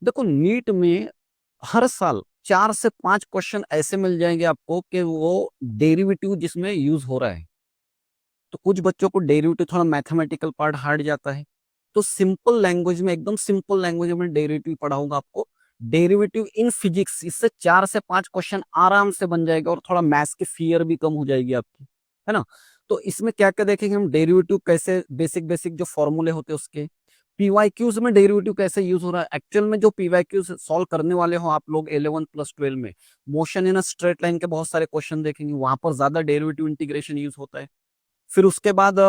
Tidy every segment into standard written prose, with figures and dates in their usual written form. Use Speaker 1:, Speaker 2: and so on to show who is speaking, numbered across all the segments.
Speaker 1: देखो नीट में हर साल 4 से 5 क्वेश्चन ऐसे मिल जाएंगे आपको कि वो डेरिवेटिव जिसमें यूज हो रहा है। तो कुछ बच्चों को डेरिवेटिव थोड़ा मैथमेटिकल पार्ट हार्ड जाता है, तो सिंपल लैंग्वेज में, एकदम सिंपल लैंग्वेज में डेरिवेटिव पढ़ाऊंगा आपको। डेरिवेटिव इन फिजिक्स, इससे 4 से 5 क्वेश्चन आराम से बन जाएगा और थोड़ा मैथ्स की फियर भी कम हो जाएगी आपकी, है ना। तो इसमें क्या क्या देखेंगे हम, डेरिवेटिव कैसे, बेसिक बेसिक जो फॉर्मूले होते हैं उसके, पीवाईक्यूज में डेरिवेटिव कैसे यूज हो रहा है एक्चुअल में। जो पीवाईक्यूज सॉल्व करने वाले हो आप लोग 11 प्लस 12 में, motion in a straight line के बहुत सारे क्वेश्चन देखेंगे, वहां पर ज्यादा डेरिवेटिव इंटीग्रेशन यूज होता है। फिर उसके बाद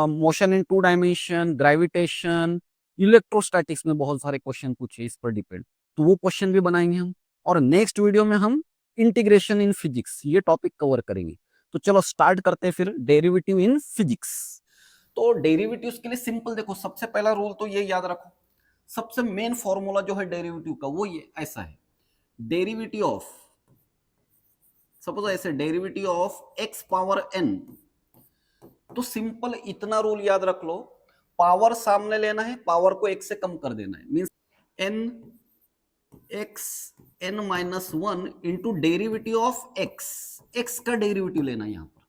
Speaker 1: motion in 2 dimension, gravitation, electrostatics में बहुत सारे क्वेश्चन पूछे इस पर डिपेंड, तो वो क्वेश्चन भी बनाएंगे हम। और नेक्स्ट वीडियो में हम इंटीग्रेशन इन फिजिक्स ये टॉपिक कवर करेंगे। तो चलो स्टार्ट करते हैं फिर डेरिवेटिव इन फिजिक्स। तो डेरिवेटिव्स के लिए सिंपल देखो, सबसे पहला रूल तो ये याद रखो, सबसे मेन फॉर्मूला जो है डेरिवेटिव का वो ये ऐसा है, डेरिवेटिव ऑफ, सपोज ऐसे derivative of x power n. तो सिंपल इतना रूल याद रख लो, पावर सामने लेना है, पावर को एक से कम कर देना है, means n x n minus one into derivative of x, x का डेरिवेटिव लेना है यहां पर,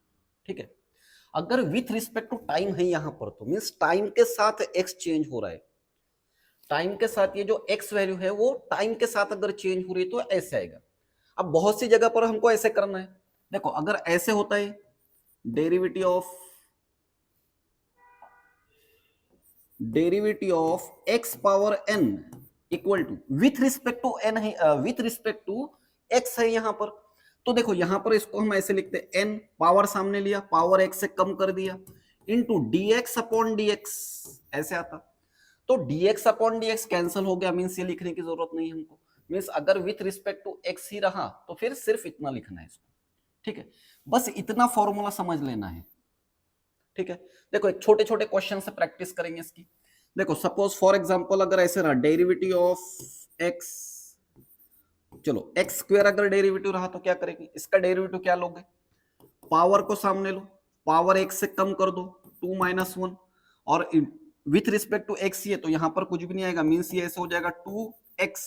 Speaker 1: ठीक है। अगर विथ रिस्पेक्ट टू टाइम है यहां पर, तो मींस टाइम के साथ एक्स चेंज हो रहा है, टाइम के साथ ये जो एक्स वैल्यू है वो टाइम के साथ अगर चेंज हो रही है तो ऐसे आएगा। अब बहुत सी जगह पर हमको ऐसे करना है, देखो अगर ऐसे होता है derivative of x power n equal to, with respect to n है, विथ रिस्पेक्ट टू एक्स है यहां पर। तो देखो यहां पर इसको हम ऐसे लिखते हैं, एन पावर सामने लिया, पावर एक्स से कम कर दिया, इंटू डीएक्स अपॉन डीएक्स, ऐसे आता। तो dx अपॉन dx कैंसिल हो गया, मीन्स ये लिखने की जरूरत नहीं हमको, मीन्स अगर विथ रिस्पेक्ट टू x ही रहा तो फिर सिर्फ इतना लिखना है इसको, ठीक है। बस इतना फॉर्मूला समझ लेना है, ठीक है। देखो एक छोटे छोटे क्वेश्चन से प्रैक्टिस करेंगे इसकी। देखो सपोज फॉर एग्जांपल अगर ऐसे रहा डेरिवेटिव ऑफ x, चलो एक्स स्क्वायर अगर डेरिवेटिव रहा तो क्या करेंगे, इसका डेरिवेटिव क्या लोगे, पावर को सामने लो, पावर एक्स से कम कर दो, 2 - 1, और विथ रिस्पेक्ट टू एक्स ये, तो यहां पर कुछ भी नहीं आएगा, मीन्स ये ऐसे हो जाएगा 2x,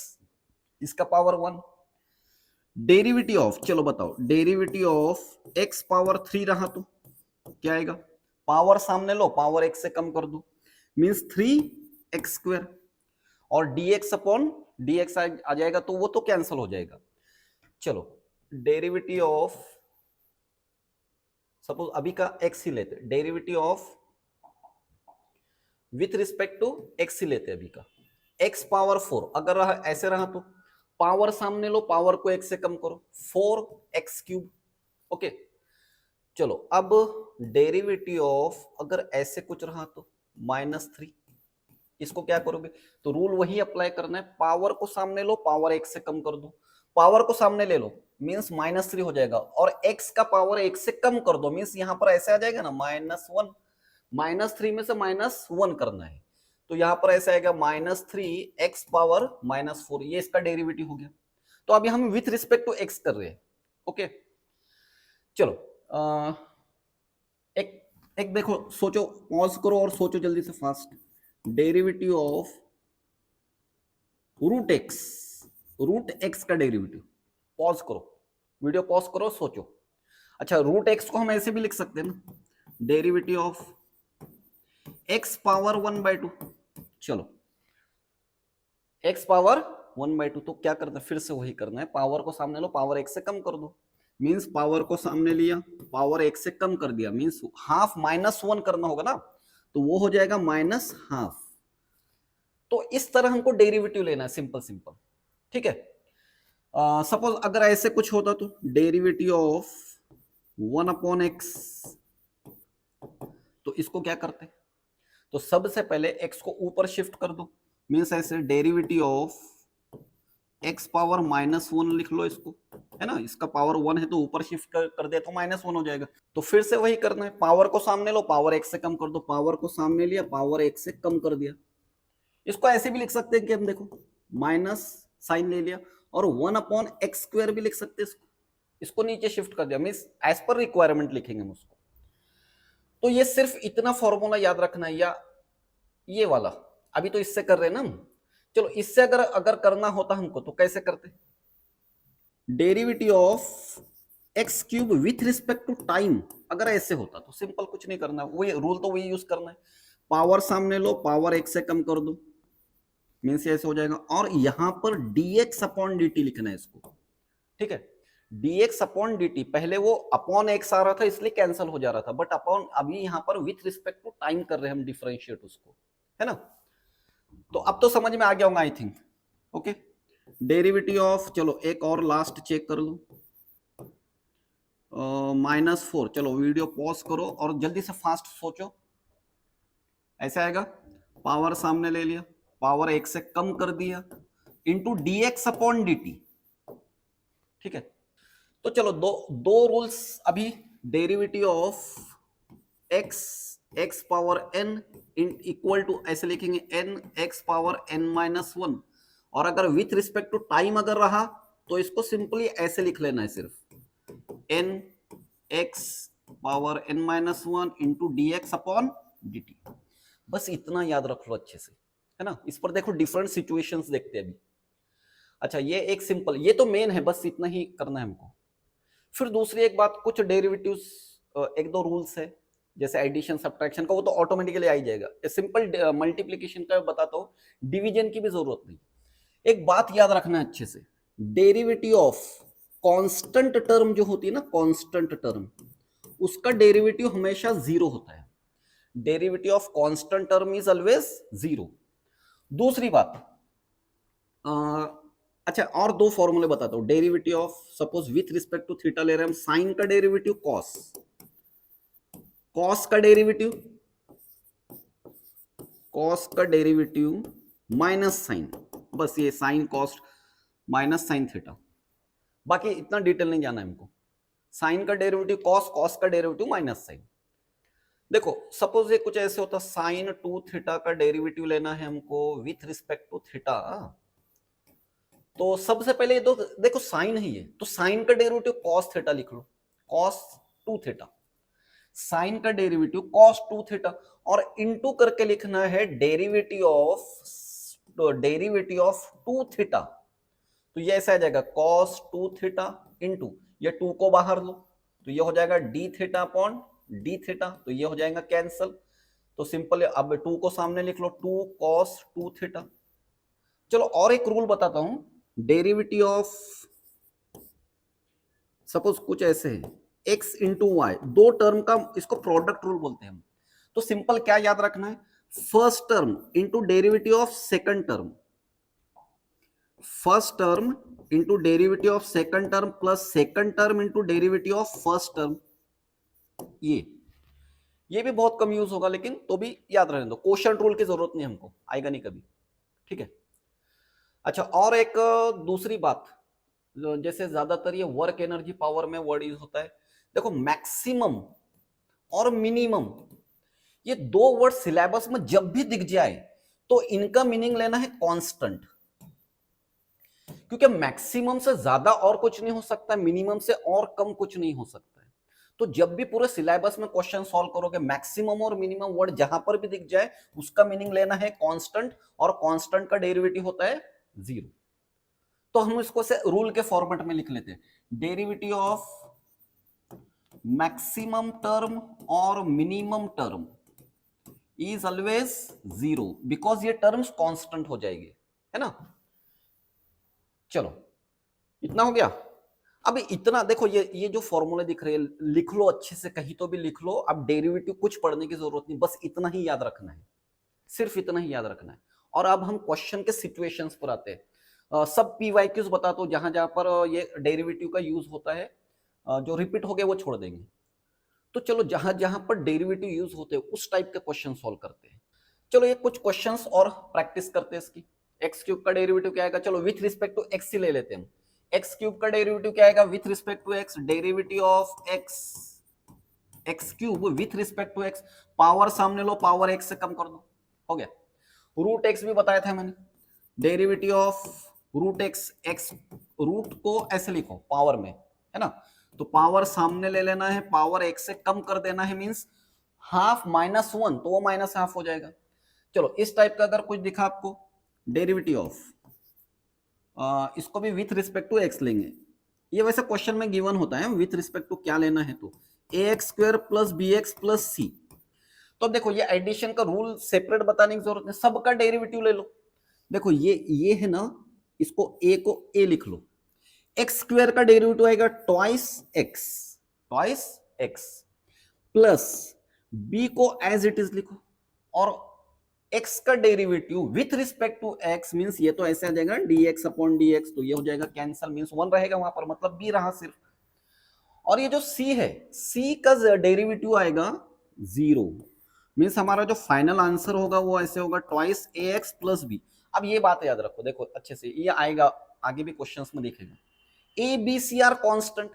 Speaker 1: इसका पावर 1। डेरिवेटिव ऑफ, चलो बताओ, डेरिवेटिव ऑफ एक्स पावर 3 रहा तो क्या आएगा, पावर सामने लो, पावर एक्स से कम कर दो, मीन्स 3x², और dx अपॉन dx आ जाएगा, तो वो तो कैंसिल हो जाएगा। चलो डेरिवेटिव ऑफ, सपोज अभी का x ही लेते, derivative of with respect to x ही लेते अभी का, x पावर 4 अगर रहा ऐसे रहा तो पावर सामने लो, पावर को x से कम करो, 4x³, ओके। चलो अब डेरिवेटिव ऑफ अगर ऐसे कुछ रहा तो -3, इसको क्या करोगे, तो रूल वही अप्लाई करना है, पावर को सामने लो, पावर x से कम कर दो, पावर को सामने ले लो, मींस -3 हो जाएगा, और x का पावर 1 से कम कर दो, मींस यहां पर ऐसे आ जाएगा ना -1, -3 में से -1 करना है, तो यहां पर ऐसे आएगा -3x पावर -4, ये इसका डेरिवेटिव हो गया। तो अभी हम विथ रिस्पेक्ट टू x कर रहे हैं, ओके। चलो एक एक देखो, सोचो, पॉज करो और सोचो जल्दी से fast, derivative of root x का डेरिवेटिव, पॉज करो, वीडियो पॉज करो, सोचो। अच्छा रूट एक्स को हम ऐसे भी लिख सकते हैं ना, डेरिवेटिव ऑफ एक्स पावर 1/2, चलो एक्स पावर 1/2, तो क्या करना है, फिर से वही करना है, पावर को सामने लो, पावर एक से कम कर दो, मींस पावर को सामने लिया, पावर एक से कम कर दिया, मींस हाफ -1 करना होगा ना, तो वो हो जाएगा -12। तो इस तरह हमको डेरिवेटिव लेना है, सिंपल सिंपल, ठीक है। सपोज अगर ऐसे कुछ होता तो डेरिवेटिव ऑफ 1/x, तो इसको क्या करते, तो सबसे पहले x को ऊपर शिफ्ट कर दो, मीन्स ऐसे डेरिवेटिव ऑफ x पावर -1 लिख लो इसको, है ना, इसका पावर 1 है तो ऊपर शिफ्ट कर दे तो -1 हो जाएगा। तो फिर से वही करना है, पावर को सामने लो, पावर x से कम कर दो, पावर को सामने लिया, पावर x से कम कर दिया। इसको ऐसे भी लिख सकते हैं कि हम देखो माइनस साइन ले लिया, और 1/x² भी लिख सकते हैं इसको नीचे शिफ्ट कर दिया, मींस एज पर रिक्वायरमेंट लिखेंगे हम उसको। तो ये सिर्फ इतना फॉर्मूला याद रखना है, या ये वाला, अभी तो इससे कर रहे हैं ना हम, चलो इससे अगर अगर करना होता हमको तो कैसे करते, derivative of x cube with respect to time, अगर ऐसे होता तो सिंपल कुछ नहीं करना, वही रूल तो वही यूज करना है, पावर सामने लो, पावर एक से कम कर दो, मीन्स ऐसे हो जाएगा, और यहां पर dx अपॉन dt लिखना है इसको, ठीक है। dx अपॉन dt, पहले वो अपॉन एक्स आ रहा था इसलिए कैंसिल हो जा रहा था, बट अपॉन अभी यहां पर विथ रिस्पेक्ट टू टाइम कर रहे हैं हम डिफरेंशिएट उसको, है ना। तो अब तो समझ में आ गया होगा I think, okay. Derivative of, चलो एक और लास्ट चेक कर लो, -4, चलो वीडियो पॉज करो और जल्दी से फास्ट सोचो, ऐसे आएगा, पावर सामने ले लिया, पावर एक से कम कर दिया, इंटू dx अपॉन dt, ठीक है। तो चलो दो दो रूल्स अभी, derivative of x x power n equal to, ऐसे लिखेंगे n x power n minus 1, और अगर विथ रिस्पेक्ट टू टाइम अगर रहा तो इसको सिंपली ऐसे लिख लेना है, सिर्फ n x power n minus 1 into D x upon d T, बस इतना याद रख लो अच्छे से, है ना। इस पर देखो डिफरेंट सिचुएशंस देखते हैं अभी। अच्छा ये एक सिंपल, ये तो मेन है, बस इतना ही करना है हमको। फिर दूसरी एक बात, कुछ डेरिवेटिव्स, एक दो रूल्स है, जैसे एडिशन सब्ट्रैक्शन का, वो तो ऑटोमेटिकली आ ही जाएगा। सिंपल मल्टीप्लिकेशन का बताता हूँ, डिवीजन की भी जरूरत नहीं। एक बात याद रखना है अच्छे से, डेरिवेटिव ऑफ कांस्टेंट टर्म जो होती है ना, कांस्टेंट टर्म, उसका डेरिवेटिव हमेशा जीरो होता है। Derivative of constant term is always zero. दूसरी बात, अच्छा और दो फॉर्मूले बताता हूं, derivative of, suppose with respect to theta ले रहे हैं हम, साइन का डेरिवेटिव कॉस, कॉस का डेरिवेटिव, कॉस का डेरिवेटिव माइनस साइन, बस ये sine cos minus sine theta, बाकी इतना डिटेल नहीं जाना है हमको। साइन का डेरिवेटिव कॉस, कॉस का डेरिवेटिव माइनस साइन। देखो सपोज ये कुछ ऐसे होता, साइन 2 थीटा का डेरिवेटिव लेना है हमको विथ रिस्पेक्ट टू थीटा, तो सबसे पहले ये तो देखो साइन ही है, तो साइन का डेरिवेटिव कॉस थीटा लिख लो, कॉस 2 थीटा, साइन का डेरिवेटिव कॉस 2 थीटा, और इनटू करके लिखना है डेरिवेटिव ऑफ 2 थीटा, तो ये ऐसा आ जाएगा कॉस 2 थीटा इंटू, ये 2 को बाहर लो तो ये हो जाएगा D theta upon D theta, तो ये हो जाएगा कैंसल, तो सिंपल अब 2 को सामने लिख लो, 2 कॉस 2 थीटा। चलो और एक रूल बताता हूं, डेरिवेटिव ऑफ, सपोज कुछ ऐसे है x इंटू वाई, दो टर्म का, इसको प्रोडक्ट रूल बोलते हैं हम, तो सिंपल क्या याद रखना है, first term into derivative of second term, first term into derivative of second term plus second term into derivative of first term. ये भी बहुत कम यूज होगा, लेकिन तो भी याद रहने दो, क्वोशंट रूल की जरूरत नहीं हमको, आएगा नहीं कभी, ठीक है। अच्छा और एक दूसरी बात, जैसे ज्यादातर ये वर्क एनर्जी पावर में वर्ड यूज होता है, देखो मैक्सिमम और मिनिमम, ये दो वर्ड सिलेबस में जब भी दिख जाए तो इनका मीनिंग लेना है कांस्टेंट, क्योंकि मैक्सिमम से ज्यादा और कुछ नहीं हो सकता, मिनिमम से और कम कुछ नहीं हो सकता है। तो जब भी पूरे सिलेबस में क्वेश्चन सॉल्व करोगे, मैक्सिमम और मिनिमम वर्ड जहां पर भी दिख जाए उसका मीनिंग लेना है कांस्टेंट, और कांस्टेंट का डेरिवेटिव होता है जीरो। तो हम इसको से रूल के फॉर्मेट में लिख लेते हैं, डेरिवेटिव ऑफ मैक्सिमम टर्म और minimum term is always zero, because ये टर्म्स कांस्टेंट हो जाएंगे, है ना। चलो इतना हो गया। अब इतना देखो, ये जो फॉर्मूले दिख रहे हैं लिख लो अच्छे से, कहीं तो भी लिख लो, अब डेरिवेटिव कुछ पढ़ने की जरूरत नहीं, बस इतना ही याद रखना है, सिर्फ इतना ही याद रखना है। और अब हम क्वेश्चन के सिचुएशंस पर आते हैं, सब पीवाईक्यूज बताता हूं, जहां जहां पर ये डेरिवेटिव का यूज होता है, जो रिपीट हो गए वो छोड़ देंगे। तो चलो जहां जहां पर डेरिवेटिव यूज होते हैं उस टाइप के क्वेश्चन सॉल्व करते हैं। चलो ये कुछ क्वेश्चंस और प्रैक्टिस करते हैं इसकी। एक्स क्यूब का डेरिवेटिव क्या आएगा, चलो विथ रिस्पेक्ट टू एक्स ही ले लेते हैं हम। एक्स क्यूब का डेरिवेटिव क्या आएगा with respect to x, derivative of x, x cube with respect to x, power सामने लो, पावर एक्स से कम कर दो, हो गया। रूट एक्स भी बताया था मैंने, derivative of root x, x root को ऐसे लिखो पावर में, है ना, तो पावर सामने ले लेना है, पावर एक्स से कम कर देना है, मींस हाफ माइनस वन, तो वो माइनस हाफ हो जाएगा। चलो इस टाइप का अगर कुछ दिखा आपको, डेरिवेटिव ऑफ, इसको भी विथ रिस्पेक्ट टू एक्स लेंगे। ये वैसे क्वेश्चन में गिवन होता है विथ रिस्पेक्ट टू क्या लेना है, तो a x square plus b x plus c. तो देखो ये एडिशन का रूल सेपरेट बताने की जरूरत नहीं, सबका डेरिवेटिव ले लो। देखो ये है ना, इसको ए को ए लिख लो, एक्स स्क्वायर का डेरिवेटिव आएगा ट्वाइस एक्स प्लस बी को एज इट इज लिखो, और x का डेरिवेटिव with respect to x means ये तो ऐसे आ जाएगा dx अपॉन dx, तो ये हो जाएगा कैंसल, मींस 1 रहेगा वहां पर, मतलब b रहा सिर्फ। और ये जो c है, c का डेरिवेटिव आएगा 0, मींस हमारा जो फाइनल आंसर होगा वो ऐसे होगा ट्वाइस ax प्लस b। अब ये बात याद रखो, देखो अच्छे से, ये आएगा आगे भी क्वेश्चंस में दिखेगा, a b c are constant.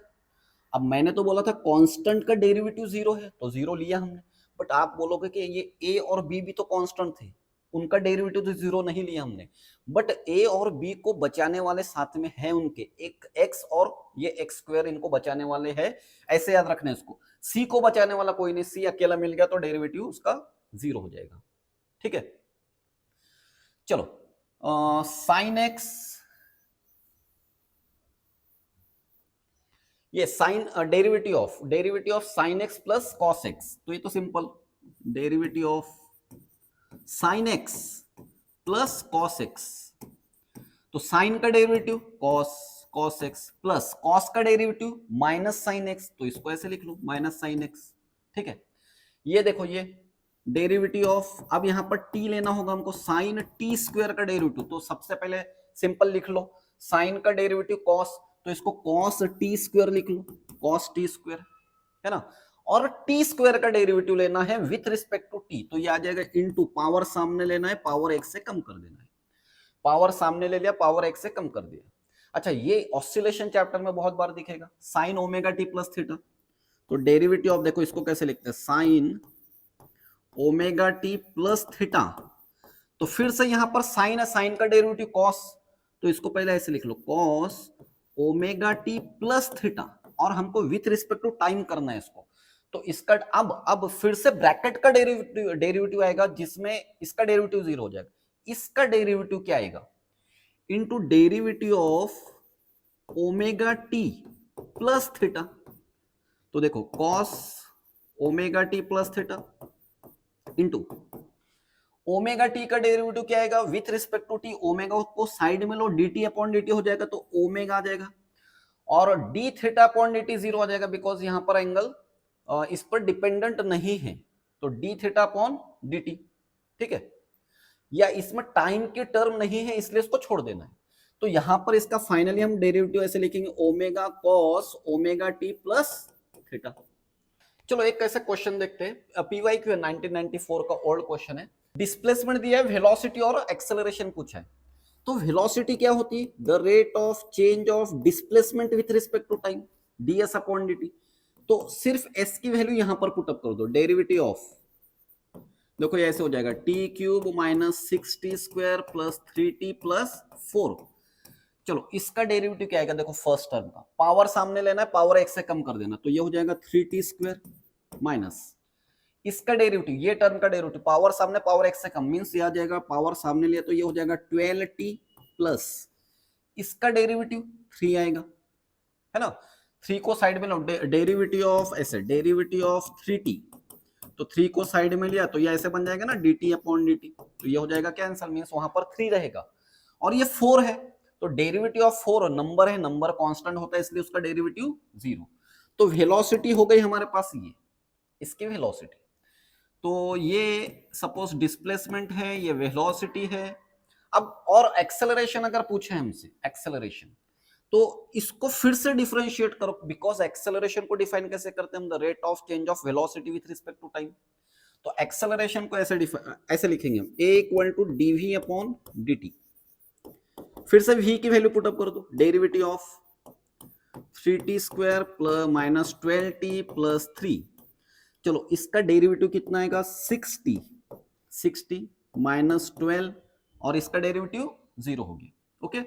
Speaker 1: अब मैंने तो बोला था कांस्टेंट का डेरिवेटिव 0 है, तो 0 लिया हमने, बट आप बोलोगे कि ये a और b भी तो कांस्टेंट थे, उनका डेरिवेटिव तो 0 नहीं लिया हमने, बट a और b को बचाने वाले साथ में है उनके, एक x और ये x स्क्वायर इनको बचाने वाले हैं, ऐसे याद रखना है इसको। c को बचाने वाला कोई नहीं, c अकेला मिल गया तो डेरिवेटिव उसका 0 हो जाएगा, ठीक है। चलो साइन x, ये sine derivative of sine x plus cos x, तो ये तो simple, derivative of sine x plus cos x, तो साइन का derivative cos x plus cos का डेरिवेटिव माइनस साइन एक्स, तो इसको ऐसे लिख लो माइनस साइन एक्स, ठीक है। ये देखो ये डेरिवेटिव ऑफ, अब यहां पर t लेना होगा हमको, साइन टी स्क्वायर का डेरिवेटिव, तो सबसे पहले सिंपल लिख लो साइन का डेरिवेटिव कॉस, तो इसको कॉस टी स्क्वायर लिख लो, कॉस टी स्क्वायर, है ना। और टी स्क्वायर का डेरिवेटिव लेना है विथ रिस्पेक्ट टू टी, तो ये आ जाएगा इनटू, पावर सामने लेना है, पावर एक्स से कम कर देना है, पावर सामने ले लिया, पावर एक्स से कम कर दिया। अच्छा, ये ऑसिलेशन चैप्टर में बहुत बार दिखेगा, sine omega t plus theta, तो डेरिवेटिव ऑफ, देखो इसको कैसे लिखते हैं, sine omega t plus theta, तो फिर से यहां पर साइन है, साइन का डेरिवेटिव कॉस, तो इसको पहले ऐसे लिख लो cos omega t plus theta, और हमको विथ रिस्पेक्ट टू टाइम करना है इसको, तो इसका अब फिर से ब्रैकेट का डेरिवेटिव आएगा, जिसमें इसका डेरिवेटिव 0 हो जाएगा, इसका डेरिवेटिव क्या आएगा, into derivative of omega t plus theta, तो देखो cos omega t plus theta into omega t का डेरिवेटिव क्या आएगा with respect to t, omega को साइड में लो, d t upon d t हो जाएगा, तो ओमेगा आ जाएगा, और d theta upon d t 0 आ जाएगा, बिकॉज यहां पर एंगल इस पर डिपेंडेंट नहीं है, तो D theta upon d T, ठीक है। या इसमें टाइम की टर्म नहीं है, इसलिए इसको छोड़ देना है, तो यहां पर इसका फाइनली हम डेरिवेटिव ऐसे लिखेंगे omega cos omega t plus theta. चलो एक ऐसे क्वेश्चन देखते हैं, पीवाईक्यू है 1994 का ओल्ड क्वेश्चन है, डिस्प्लेसमेंट दिया है, वेलोसिटी और एक्सेलरेशन पूछा है, तो वेलोसिटी क्या होती है, the rate of change of displacement with respect to time, ds upon dt, तो सिर्फ s की वैल्यू यहां पर पुट अप कर दो, डेरिवेटिव ऑफ, देखो ये ऐसे हो जाएगा T cube minus 6t square plus 3t plus 4। चलो इसका डेरिवेटिव क्या आएगा, देखो फर्स्ट टर्म का पावर सामने लेना है, पावर x से कम कर देना, तो ये हो जाएगा 3t स्क्वायर माइनस इसका डेरिवेटिव, ये टर्म का डेरिवेटिव, पावर सामने पावर x से कम, मींस ये आ जाएगा पावर सामने लिया तो ये हो जाएगा 12t प्लस इसका डेरिवेटिव 3 आएगा, है ना। 3 को साइड में लो, डेरिवेटिव ऑफ ऐसे, डेरिवेटिव ऑफ 3t, तो 3 को साइड में लिया तो ये ऐसे बन जाएगा ना dt अपॉन dt, तो ये हो जाएगा कैंसिल, मींस वहां पर 3 रहेगा, और ये 4 है, तो डेरिवेटिव ऑफ 4 नंबर है, नंबर कांस्टेंट होता है, इसलिए उसका डेरिवेटिव 0, तो वेलोसिटी हो गई हमारे पास ये, इसकी वेलोसिटी, तो ये सपोज डिस्प्लेसमेंट है, ये वेलोसिटी है। अब और एक्सेलरेशन अगर पूछे हमसे, एक्सेलरेशन, तो इसको फिर से डिफरेंशिएट करो, बिकॉज एक्सेलरेशन को डिफाइन कैसे करते हैं हम, the rate of change of velocity with respect to time, तो एक्सेलरेशन को ऐसे लिखेंगे हम, a equal to dv upon dt, फिर से v की वैल्यू पुट अप कर दो, derivative of 3t square plus minus 12t plus 3, चलो इसका डेरिवेटिव कितना आएगा 60 माइनस 12, और इसका डेरिवेटिव 0 हो गया, ओके।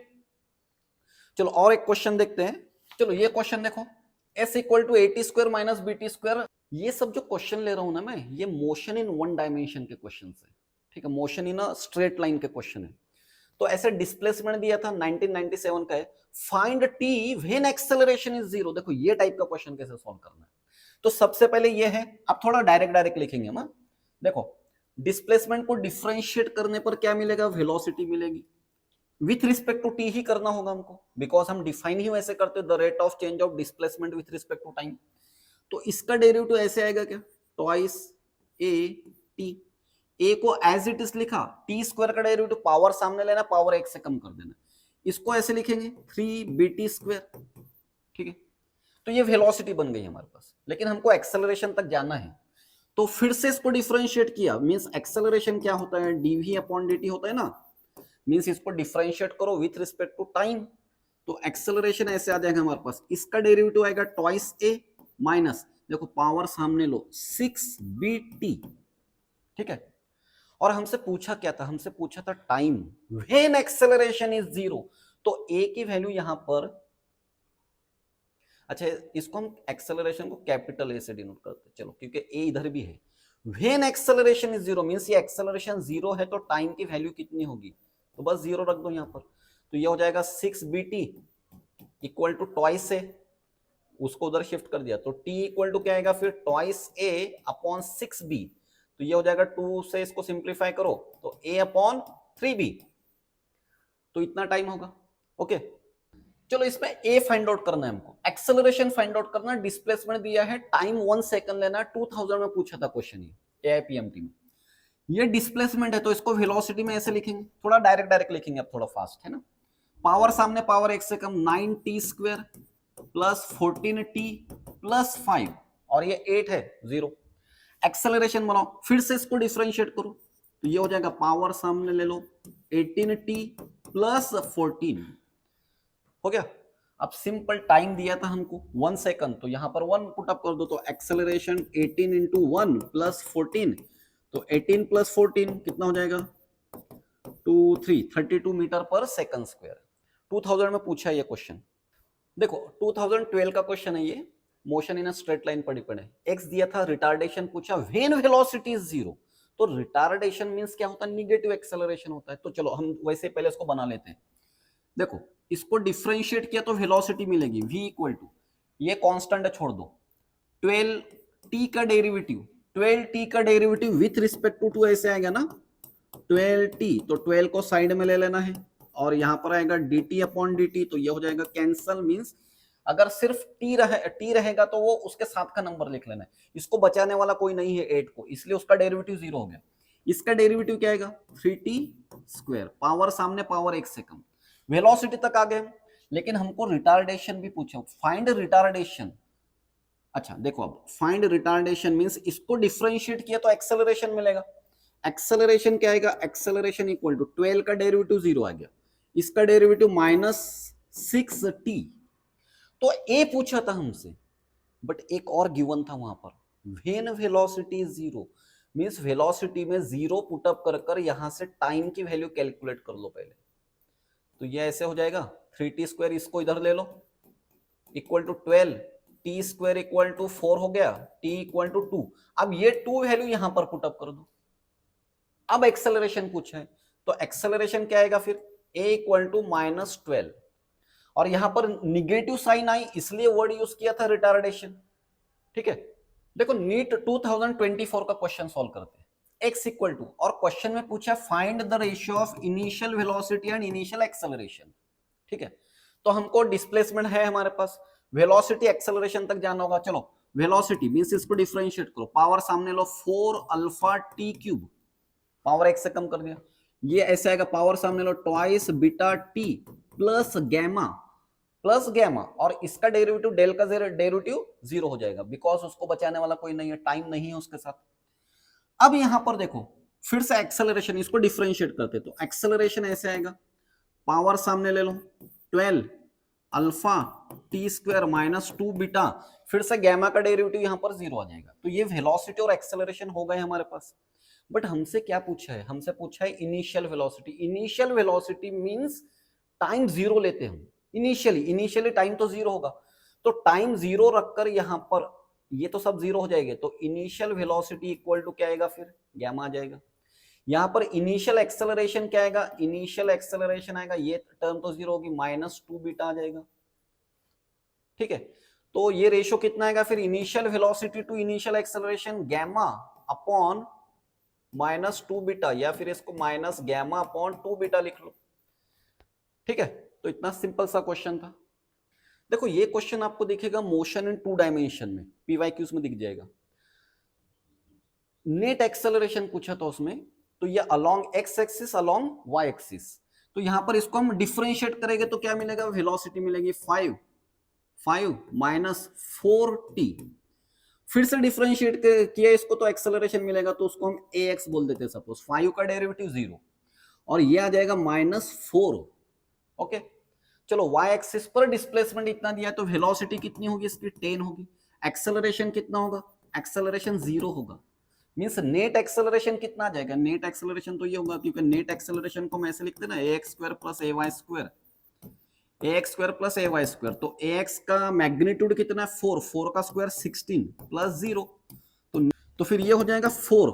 Speaker 1: चलो और एक क्वेश्चन देखते हैं, चलो ये क्वेश्चन देखो, s equal to a t square minus b t square, ये सब जो क्वेश्चन ले रहा हूं ना मैं, ये मोशन इन वन डायमेंशन के क्वेश्चन है, ठीक है, motion in a straight line के क्वेश्चन है, तो ऐसे डिस्प्लेसमेंट दिया था 1997 का है, find T when acceleration is zero. देखो ये टाइप का क्वेश्चन कैसे सॉल्व करना है। तो सबसे पहले ये है, अब थोड़ा डायरेक्ट लिखेंगे हम। देखो डिस्प्लेसमेंट को डिफरेंशिएट करने पर क्या मिलेगा, वेलोसिटी मिलेगी। विथ रिस्पेक्ट टू टी ही करना होगा हमको, बिकॉज हम डिफाइन ही वैसे करते the rate of change of displacement with respect to time. तो इसका डेरिवेटिव ऐसे आएगा क्या, ट्वाइस ए टी। ए को एज इट इज लिखा, टी स्क्वायर का डेरिवेटिव पावर सामने लेना, पावर एक से कम कर देना, इसको ऐसे लिखेंगे 3bt स्क्वायर। ठीक है, तो ये वेलोसिटी बन गई हमारे पास, लेकिन हमको एक्सेलरेशन तक जाना है। तो फिर से इसको डिफरेंशिएट किया, मींस एक्सेलरेशन क्या होता है, डीवी अपॉन dt होता है ना, मींस इसको डिफरेंशिएट करो विथ रिस्पेक्ट टू टाइम। तो एक्सेलरेशन ऐसे आ जाएगा हमारे पास, इसका डेरिवेटिव आएगा ट्वाइस ए माइनस, देखो पावर सामने लो 6bt। ठीक है, और हमसे पूछा क्या था, हमसे पूछा था time when acceleration is zero. तो ए की वैल्यू यहां पर, अच्छा इसको हम एक्सेलरेशन को कैपिटल ए से डिनोट करते हैं, चलो क्योंकि ए इधर भी है। When acceleration is zero means ये एक्सेलरेशन जीरो है, तो टाइम की वैल्यू कितनी होगी, तो बस जीरो रख दो यहां पर। तो ये हो जाएगा 6bt इक्वल टू ट्वाइस ए, उसको उधर शिफ्ट कर दिया, तो t इक्वल टू क्या आएगा फिर, ट्वाइस a अपॉन 6b। तो ये हो जाएगा 2 से इसको सिंप्लीफाई करो तो a अपॉन 3b, तो इतना टाइम होगा। ओके, चलो इसमें a फाइंड आउट करना है हमको, एक्सेलरेशन फाइंड आउट करना, डिस्प्लेसमेंट दिया है, टाइम 1 सेकंड लेना, 2000 में पूछा था क्वेश्चन ये AIPMT में। ये डिस्प्लेसमेंट है तो इसको वेलोसिटी में ऐसे लिखेंगे, थोड़ा डायरेक्ट लिखेंगे, अब थोड़ा फास्ट है ना। पावर सामने, पावर एक से कम, 9t square plus 14t plus 5, और ये 8 है, 0। एक्सेलरेशन बनाओ, फिर से इसको डिफरेंशिएट करो, तो ये हो जाएगा पावर सामने ले लो 18t प्लस 14, हो गया। अब सिंपल टाइम दिया था हमको 1 सेकंड, तो यहां पर 1 पुट अप कर दो, तो एक्सेलरेशन 18 इंटू 1 प्लस 14, तो 18 प्लस 14 कितना हो जाएगा, 32 मीटर पर सेकंड स्क्वायर। 2000 में पूछा ये क्वेश्चन, देखो 2012 का क्वेश्चन है ये, motion in a straight line पर डिपेंड है। एक्स दिया था, रिटार्डेशन पूछा, व्हेन वेलोसिटी इज जीरो। तो रिटार्डेशन मींस क्या होता है, निगेटिव एक्सेलरेशन होता है। तो चलो हम वैसे पहले इसको बना लेते हैं। देखो इसको डिफरेंशिएट किया तो वेलोसिटी मिलेगी v इक्वल टू, ये कांस्टेंट है छोड़ दो, 12t का डेरिवेटिव, 12t का डेरिवेटिव विथ रिस्पेक्ट टू ऐसे आएगा ना, 12t, तो 12 को साइड में ले लेना है, और यहां पर आएगा dt अपॉन dt, तो ये हो जाएगा कैंसल, मींस अगर सिर्फ t रहेगा तो वो उसके साथ का नंबर लिख लेना है, इसको बचाने वाला कोई नहीं है 8 को, इसलिए उसका डेरिवेटिव 0 हो गया। इसका डेरिवेटिव क्या आएगा, 3t स्क्वायर, पावर सामने, पावर एक से कम, वेलोसिटी तक आ गए। लेकिन हमको रिटार्डेशन भी पूछा, फाइंड रिटार्डेशन। अच्छा देखो, अब फाइंड रिटार्डेशन मींस इसको डिफरेंशिएट किया तो एक्सेलरेशन मिलेगा। एक्सेलरेशन क्या आएगा, एक्सेलरेशन इक्वल टू 12 का डेरिवेटिव 0 आ गया, इसका डेरिवेटिव माइनस 6t। तो ए पूछा था हमसे, बट एक और गिवन था वहां पर, when velocity is zero, means velocity में 0 पुटअप कर कर यहां से टाइम की वैल्यू कैलकुलेट कर लो पहले। तो ये ऐसे हो जाएगा 3t स्क्वायर, इसको इधर ले लो, equal to 12, t square equal to 4 हो गया, t इक्वल टू 2। अब ये 2 वैल्यू यहां पर पुटअप कर दो। अब एक्सेलरेशन पूछा है, तो एक्सेलरेशन क्या आएगा फिर, a इक्वल टू माइनस 12, और यहां पर निगेटिव साइन आई इसलिए वर्ड यूज किया था रिटार्डेशन। ठीक है, देखो नीट 2024 का क्वेश्चन सॉल्व करते हैं, x इक्वल टू, और क्वेश्चन में पूछा find the ratio of initial velocity and initial acceleration. ठीक है, तो हमको डिस्प्लेसमेंट है हमारे पास, वेलोसिटी एक्सेलरेशन तक जाना होगा। चलो वेलोसिटी मींस इसको डिफरेंशिएट करो, पावर सामने लो 4 अल्फा टी क्यूब, पावर एक से कम कर दिया, ये ऐसे आएगा, पावर सामने लो twice beta t plus gamma, और इसका डेरिवेटिव डेल का डेरिवेटिव 0 हो जाएगा, बिकॉज उसको बचाने वाला कोई नहीं है, टाइम नहीं है उसके साथ। अब यहां पर देखो फिर से एक्सेलरेशन, इसको डिफरेंशिएट करते, तो एक्सेलरेशन ऐसे आएगा, पावर सामने ले लो 12 alpha T square minus 2 beta, फिर से गैमा का डेरिवेटिव यहां पर 0 आ जाएगा। तो ये वेलोसिटी और एक्सेलरेशन हो गए हमारे पास। बट हमसे क्या पूछा है, हमसे पूछा है initial velocity. Initial velocity means time 0 लेते हैं हम, इनिशियली टाइम तो 0 होगा, तो टाइम 0 रखकर यहां पर ये तो सब 0 हो जाएंगे, तो इनिशियल वेलोसिटी इक्वल टू क्या आएगा फिर, गैमा आ जाएगा। यहां पर इनिशियल एक्सेलरेशन क्या आएगा, इनिशियल एक्सेलरेशन आएगा, ये टर्म तो जीरो होगी, -2 बीटा आ जाएगा, ठीक है। तो ये रेशो कितना आएगा फिर, initial velocity to initial acceleration gamma upon -2 beta, या फिर इसको माइनस गैमा अपॉन 2 बीटा लिख लो, ठीक है। तो इतना सिंपल सा क्वेश्चन था। देखो ये क्वेश्चन आपको दिखेगा मोशन इन 2 डायमेंशन में, पीवाईक्यूज में दिख जाएगा। नेट एक्सेलरेशन पूछा था उसमें, तो ये along x axis along y axis, तो यहां पर इसको हम डिफरेंशिएट करेंगे तो क्या मिलेगा, वेलोसिटी मिलेगी 5 -4t, फिर से डिफरेंशिएट किया इसको तो एक्सेलरेशन मिलेगा, तो उसको हम ax बोल देते हैं सपोज, 5 का डेरिवेटिव 0 और ये आ जाएगा -4, ओके। चलो y एक्सिस पर डिस्प्लेसमेंट इतना दिया तो वेलोसिटी कितनी होगी इसकी, 10 होगी। एक्सेलरेशन कितना होगा, एक्सेलरेशन 0 होगा, मींस नेट एक्सेलरेशन कितना आ जाएगा, नेट एक्सेलरेशन तो ये होगा, क्योंकि नेट एक्सेलरेशन को हम ऐसे लिखते हैं ना, ax² + ay², तो ax का मैग्नीट्यूड कितना है 4 का स्क्वायर 16 + 0, तो फिर ये हो जाएगा 4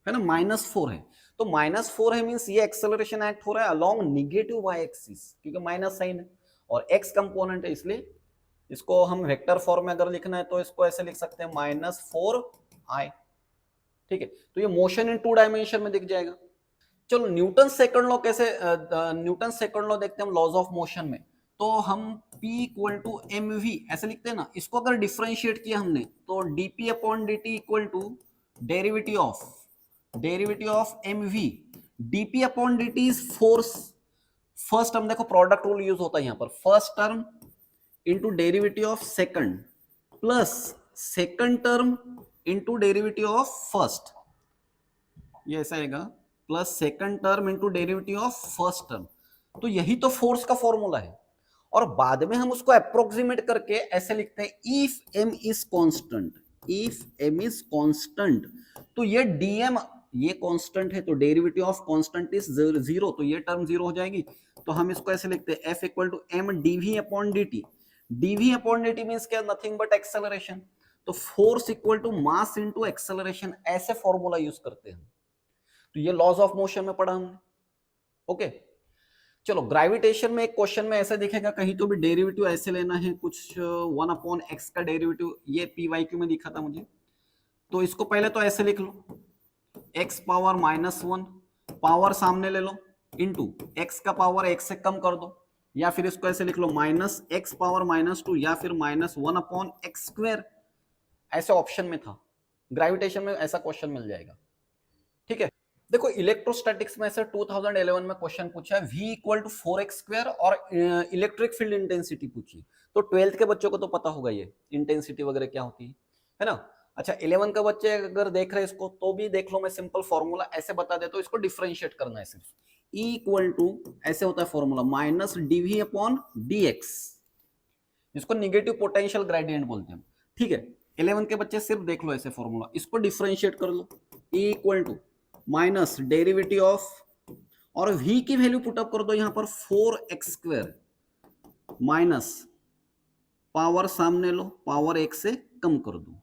Speaker 1: है ना, -4 है, तो -4 है मींस ये एक्सेलरेशन एक्ट हो रहा है अलोंग नेगेटिव वाई एक्सिस, क्योंकि माइनस साइन है और x कंपोनेंट है, इसलिए इसको हम वेक्टर फॉर्म में अगर लिखना है तो इसको ऐसे लिख सकते हैं -4i, ठीक है। तो ये मोशन इन 2 डायमेंशन में दिख जाएगा। चलो न्यूटन सेकंड लॉ कैसे, न्यूटन सेकंड लॉ देखते हैं हम लॉज ऑफ मोशन में, तो हम P = mv ऐसे लिखते हैं ना, इसको अगर डिफरेंशिएट किया हमने तो dp/dt = derivative of mv, dp/dt is force, first term देखो प्रोडक्ट रूल यूज होता है यहाँ पर, first term into derivative of second plus second term into derivative of first, ये ऐसा आएगा, plus second term into derivative of first term, तो यही तो फोर्स का फॉर्मूला है। और बाद में हम उसको अप्रोक्सीमेट करके ऐसे लिखते हैं if m is constant, if m is constant, तो ये dm ये कांस्टेंट है, तो डेरिवेटिव ऑफ कांस्टेंट इज 0, तो ये टर्म 0 हो जाएगी, तो हम इसको ऐसे लिखते हैं F = m dv/dt, dv/dt मींस क्या, नथिंग बट एक्सेलरेशन, तो force equal to mass into acceleration, ऐसे फॉर्मूला यूज करते हैं। तो ये लॉज ऑफ मोशन में पढ़ा हमने, ओके। चलो ग्रेविटेशन में एक क्वेश्चन में ऐसा दिखेगा, कहीं तो भी डेरिवेटिव ऐसे लेना है कुछ 1/x का डेरिवेटिव, ये पीवाईक्यू में दिखा था मुझे, तो इसको पहले तो ऐसे लिख लो, x पावर -1, पावर सामने ले लो, इंटू x का पावर x से कम कर दो, या फिर इसको ऐसे लिख लो -x पावर -2, या फिर -1/x², ऐसे ऑप्शन में था। ग्रेविटेशन में ऐसा क्वेश्चन मिल जाएगा, ठीक है। देखो इलेक्ट्रोस्टैटिक्स में ऐसे 2011 में क्वेश्चन पूछा है, v = 4x² और इलेक्ट्रिक फील्ड इंटेंसिटी पूछी, तो 12th के बच्चों को तो पता होगा ये इंटेंसिटी वगैरह क्या होती है ना। अच्छा 11 का बच्चे अगर देख रहे हैं इसको तो भी देख लो, मैं सिंपल फॉर्मूला ऐसे बता देता हूं, इसको डिफरेंशिएट करना है सिर्फ, E = ऐसे होता है फॉर्मूला -dv/dx, इसको निगेटिव पोटेंशियल ग्रेडियंट बोलते हैं, ठीक है। 11 के बच्चे सिर्फ देख लो ऐसे फॉर्मूला, इसको डिफरेंशिएट कर लो, E = माइनस डेरिवेटिव ऑफ, और v की वैल्यू पुटअप कर दो यहां पर 4x² माइनस पावर सामने लो, पावर 1 से कम कर दो,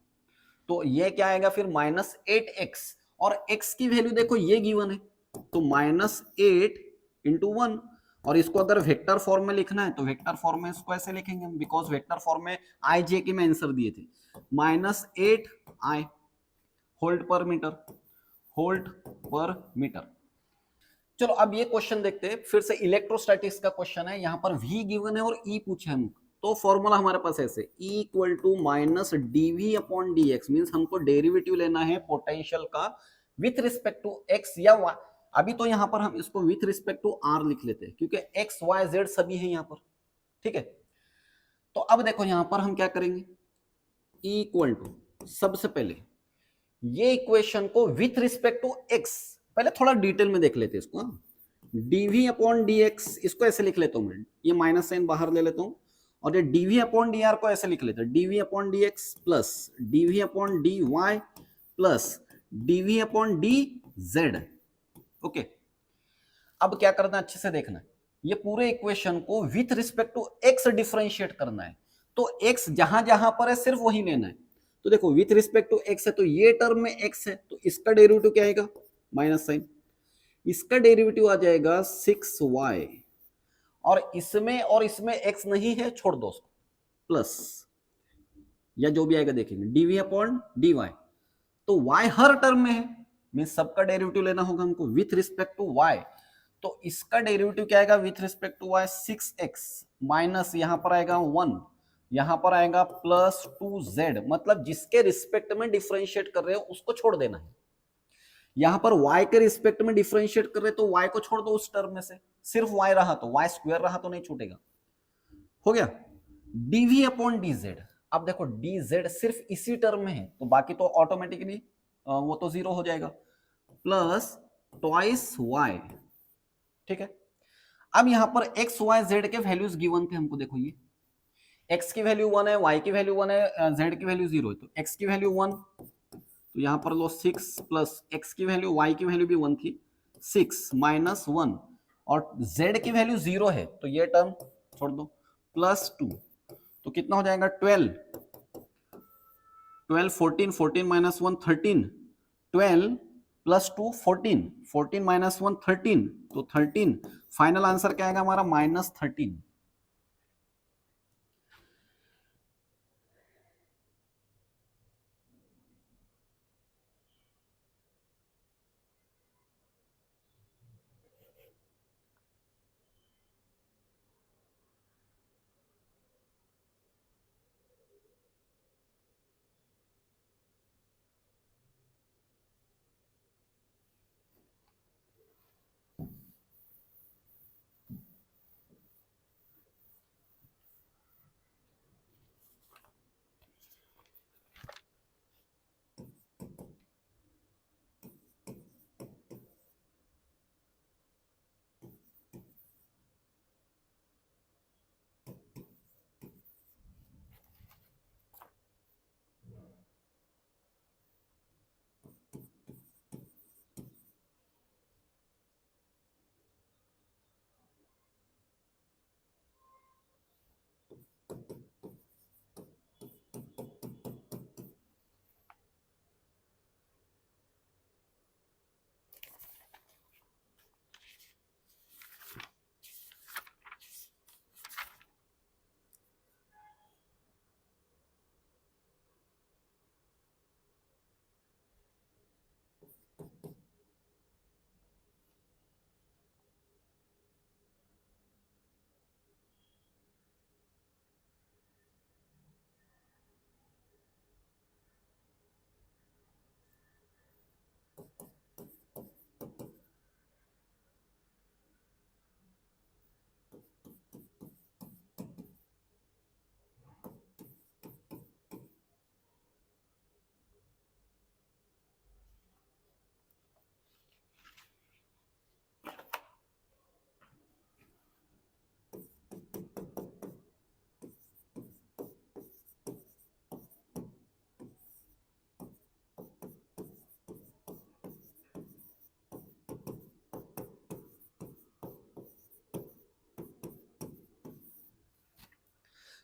Speaker 1: तो ये क्या आएगा फिर -8x, और x की वैल्यू देखो ये गिवन है, तो -8 × 1, और इसको अगर वेक्टर फॉर्म में लिखना है तो वेक्टर फॉर्म में इसको ऐसे लिखेंगे हम, बिकॉज वेक्टर फॉर्म में आई जे के में आंसर दिए थे, -8i होल्ड पर मीटर। चलो अब ये क्वेश्चन देखते हैं, फिर से इलेक्ट्रोस्टैटिक्स का क्वेश्चन है, यहां पर v गिवन है और e पूछा है, तो फॉर्मूला हमारे पास ऐसे E = -dv/dx, मींस हमको डेरिवेटिव लेना है पोटेंशियल का विथ रिस्पेक्ट टू x या y, अभी तो यहां पर हम इसको विथ रिस्पेक्ट टू r लिख लेते हैं, क्योंकि x y z सभी है यहां पर, ठीक है। तो अब देखो यहां पर हम क्या करेंगे, E सबसे पहले ये इक्वेशन को विथ रिस्पेक्ट टू x, पहले थोड़ा डिटेल में देख लेते हैं इसको, dv/dx इसको ऐसे लिख लेता हूं मैं, ये माइनस साइन बाहर ले लेता हूं, और ये dv/dr को ऐसे लिख लेते हैं, dv/dx plus dv/dy plus dv/dz, okay. अब क्या करना है अच्छे से देखना, ये पूरे इक्वेशन को with respect to x differentiate करना है, तो x जहां जहां पर है सिर्फ वही लेना है, तो देखो विथ रिस्पेक्ट टू x है तो ये टर्म में x है, तो इसका डेरिवेटिव क्या आएगा माइनस साइन, इसका डेरिवेटिव आ जाएगा 6y, और इसमें x नहीं है, छोड़ दो उसको, प्लस या जो भी आएगा देखेंगे, dv अपॉन dy। तो y हर टर्म में है, मीन सबका डेरिवेटिव लेना होगा हमको विथ रिस्पेक्ट टू y। तो इसका डेरिवेटिव क्या आएगा with respect to y, 6x minus यहां पर आएगा 1, यहां पर आएगा प्लस 2z, मतलब जिसके रिस्पेक्ट में डिफरेंशिएट कर रहे हो उसको छोड़ देना है। यहां पर y के रिस्पेक्ट में डिफरेंशिएट कर रहे तो y को छोड़ दो उस टर्म में से, सिर्फ y रहा तो, y स्क्वायर रहा तो नहीं छूटेगा। हो गया dv अपॉन dz। अब देखो dz सिर्फ इसी टर्म में है तो बाकी तो ऑटोमेटिकली वो तो जीरो हो जाएगा, प्लस ट्वाइस y। ठीक है, अब यहां पर x y z के वैल्यूज गिवन थे हमको, देखो ये x की वैल्यू 1 है, y की वैल्यू 1 है, z की वैल्यू 0 है। तो x की वैल्यू 1, तो यहां पर लो 6 प्लस x की वैल्यू, y की वैल्यू भी 1 थी, 6 माइनस 1, और z की वैल्यू 0 है तो ये टर्म छोड़ दो, प्लस 2, तो कितना हो जाएगा 12, 14, 14 माइनस 1 13, 12 प्लस 2 14, 14 माइनस 1 13, तो 13। फाइनल आंसर क्या आएगा हमारा -13।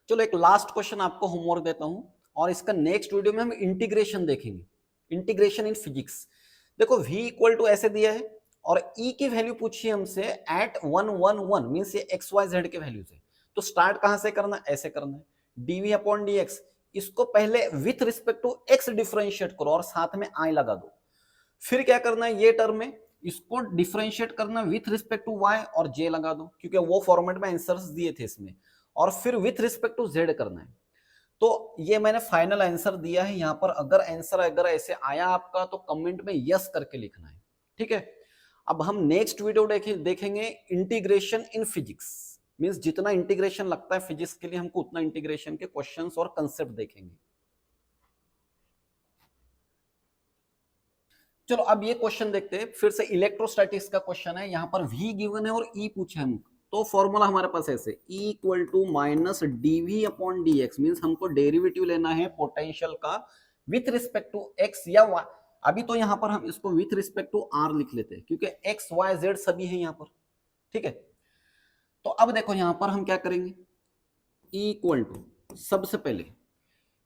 Speaker 1: चलो एक लास्ट क्वेश्चन आपको होमवर्क देता हूं, और इसका नेक्स्ट वीडियो में हम इंटीग्रेशन देखेंगे, इंटीग्रेशन इन फिजिक्स। देखो v इक्वल टू ऐसे दिया है और e की वैल्यू पूछी हमसे एट 1 1 1, मींस ये x y z के वैल्यू से। तो स्टार्ट कहां से करना, ऐसे करना है, dv अपॉन dx, इसको पहले with respect to x differentiate करो और साथ में i लगा दो। फिर क्या करना है, ये टर्म में इसको डिफरेंशिएट करना विथ रिस्पेक्ट टू y और j लगा दो, क्योंकि वो फॉर्मेट में आंसर्स दिए थे इसमें, और फिर विथ रिस्पेक्ट टू z करना है। तो ये मैंने फाइनल आंसर दिया है यहाँ पर। अगर आंसर अगर ऐसे आया आपका तो कमेंट में यस करके लिखना है, ठीक है। अब हम नेक्स्ट वीडियो देखेंगे इंटीग्रेशन इन फिजिक्स, मींस जितना इंटीग्रेशन लगता है फिजिक्स के लिए हमको उतना इंटीग्रेशन के क्वेश्चंस और कंसेप्ट देखेंगे। चलो अब ये क्वेश्चन देखते हैं फिर से, इलेक्ट्रोस्टैटिक्स का क्वेश्चन है। यहाँ पर v गिवन है और e पूछा है हमको, तो फॉर्मूला हमारे पास ऐसे, E equal to minus dv upon dx, means हमको डेरिवेटिव लेना है पोटेंशियल का विथ रिस्पेक्ट टू x या y। अभी तो यहाँ पर हम इसको विथ रिस्पेक्ट टू r लिख लेते हैं, क्योंकि x y z सभी है यहाँ पर, ठीक है। तो अब देखो यहाँ पर हम क्या करेंगे, E इक्वल टू, सबसे पहले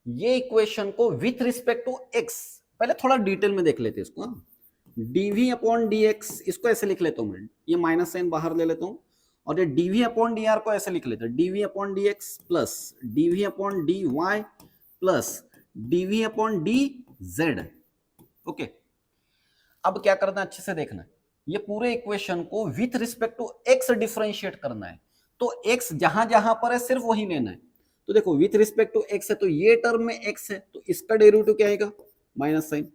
Speaker 1: ये इक्वेशन को विथ रिस्पेक्ट टू x, पहले थोड़ा डिटेल में देख लेते हैं इसको। डीवी अपॉन डी एक्स, इसको ऐसे लिख लेता हूं मैं, ये माइनस साइन बाहर ले लेता हूं, और ये डीवी अपॉन डी आर को ऐसे लिख लेते हैं, d v upon d x plus d v upon d y plus d v upon d z. Okay, अब क्या करना है, अच्छे से देखना है, ये पूरे इक्वेशन को with respect to x differentiate करना है। तो एक्स जहां जहां पर है सिर्फ वही लेना है। तो देखो विथ रिस्पेक्ट टू एक्स है, तो ये टर्म में एक्स है, तो इसका डेरिवेटिव क्या आएगा, माइनस साइन,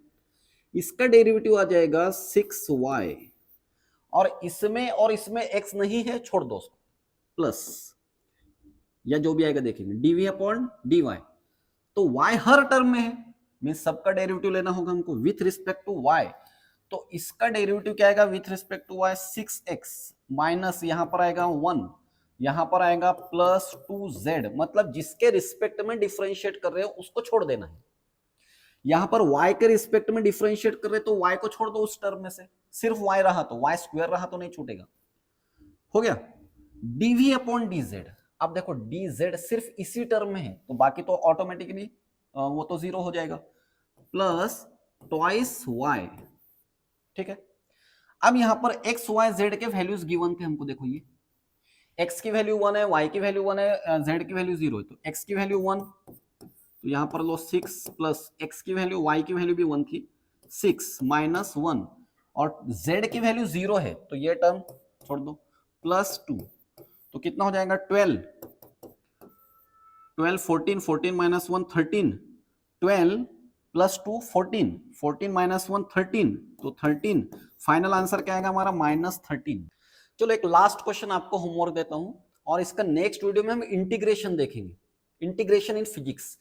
Speaker 1: इसका डेरिवेटिव आ जाएगा 6y, और इसमें x नहीं है, छोड़ दो उसको, प्लस या जो भी आएगा देखेंगे डीवी अपॉन डी वाई। तो y हर टर्म में है, मीन्स सबका डेरिवेटिव लेना होगा हमको विथ रिस्पेक्ट टू y। तो इसका डेरिवेटिव क्या आएगा with respect to y, 6x minus यहां पर आएगा 1, यहां पर आएगा प्लस 2z, मतलब जिसके रिस्पेक्ट में डिफरेंशिएट कर रहे हो उसको छोड़ देना है। यहां पर y के रिस्पेक्ट में डिफरेंशिएट कर रहे तो y को छोड़ दो उस टर्म में से, सिर्फ y रहा तो y स्क्वायर रहा तो नहीं छूटेगा। हो गया, dv अपॉन dz। अब देखो dz सिर्फ इसी टर्म में है, तो बाकी तो ऑटोमेटिकली वो तो जीरो हो जाएगा, प्लस ट्वाइस y। ठीक है, अब यहां पर x y z के वैल्यूज गिवन थे हमको, देखो ये x की वैल्यू 1 है, y की वैल्यू 1 है, z की वैल्यू 0 है, तो x की वैल्यू 1, तो यहां पर लो 6 प्लस x की वैल्यू, y की वैल्यू भी 1 थी, 6 माइनस 1, और z की वैल्यू 0 है, तो ये टर्म छोड़ दो, प्लस 2, तो कितना हो जाएगा 12, 12 14, 14 माइनस 1 13, 12 प्लस 2 14, 14 माइनस 1 13, तो 13, फाइनल आंसर क्या आएगा हमारा -13। चलो एक लास्ट क्वेश्चन आपको होमवर्क देता हूं, और इसका नेक्स्ट वीडियो में हम इंटीग्रेशन देखेंगे, इंटीग्रेशन इन फिजिक्स।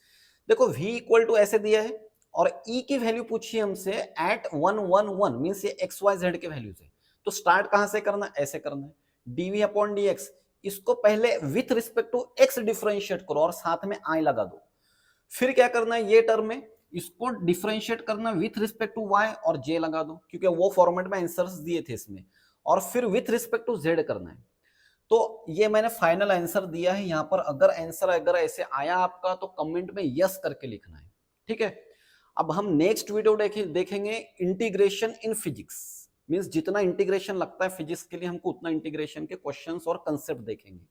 Speaker 1: देखो v इक्वल टू ऐसे दिया है, और e की वैल्यू पूछी हमसे एट 1 1 1, मींस ये x y z के वैल्यूज है। तो स्टार्ट कहां से करना, ऐसे करना है, dv अपॉन dx, इसको पहले with respect to x differentiate करो और साथ में i लगा दो। फिर क्या करना है, ये टर्म में इसको डिफरेंशिएट करना विथ रिस्पेक्ट टू y और j लगा दो, क्योंकि वो फॉर्मेट में आंसर्स दिए थे इसमें, और फिर विथ रिस्पेक्ट टू z करना है। तो ये मैंने फाइनल आंसर दिया है यहाँ पर। अगर आंसर अगर ऐसे आया आपका तो कमेंट में यस करके लिखना है, ठीक है। अब हम नेक्स्ट वीडियो देखेंगे इंटीग्रेशन इन फिजिक्स, मींस जितना इंटीग्रेशन लगता है फिजिक्स के लिए हमको उतना इंटीग्रेशन के क्वेश्चंस और कंसेप्ट देखेंगे।